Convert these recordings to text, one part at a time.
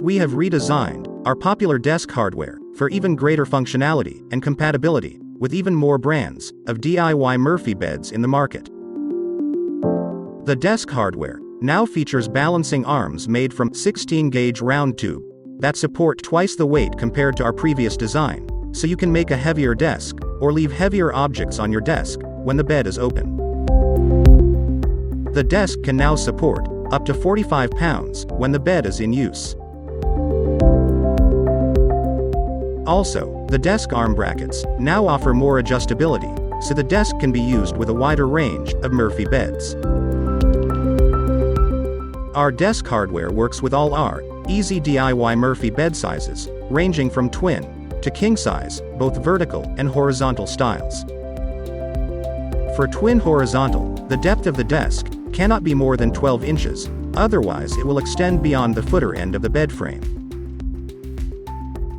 We have redesigned our popular desk hardware for even greater functionality and compatibility with even more brands of DIY Murphy beds in the market. The desk hardware now features balancing arms made from 16-gauge round tube that support twice the weight compared to our previous design, so you can make a heavier desk or leave heavier objects on your desk when the bed is open. The desk can now support up to 45 pounds when the bed is in use. Also, the desk arm brackets now offer more adjustability, so the desk can be used with a wider range of Murphy beds. Our desk hardware works with all our easy DIY Murphy bed sizes, ranging from twin to king size, both vertical and horizontal styles. For twin horizontal, the depth of the desk cannot be more than 12 inches, otherwise it will extend beyond the footer end of the bed frame.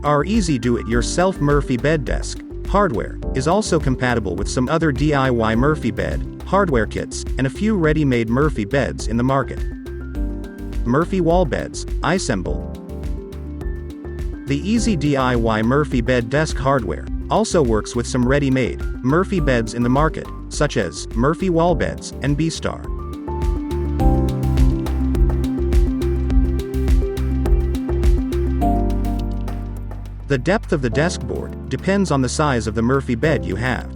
Our easy do-it-yourself Murphy bed desk hardware is also compatible with some other DIY Murphy bed hardware kits and a few ready-made Murphy beds in the market. Murphy wall beds, iSemble. The easy DIY Murphy bed desk hardware also works with some ready-made Murphy beds in the market, such as Murphy wall beds and B-Star. The depth of the desk board depends on the size of the Murphy bed you have.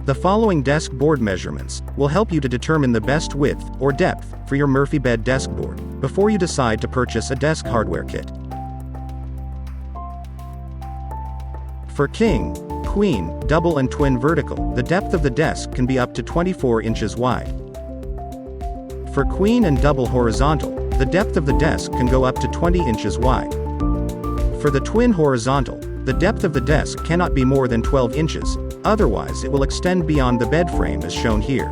The following desk board measurements will help you to determine the best width or depth for your Murphy bed desk board before you decide to purchase a desk hardware kit. For king, queen, double and twin vertical, the depth of the desk can be up to 24 inches wide. For queen and double horizontal, the depth of the desk can go up to 20 inches wide. For the twin horizontal, the depth of the desk cannot be more than 12 inches, otherwise it will extend beyond the bed frame as shown here.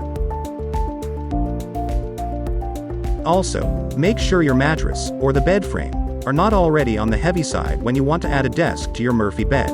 Also, make sure your mattress or the bed frame are not already on the heavy side when you want to add a desk to your Murphy bed.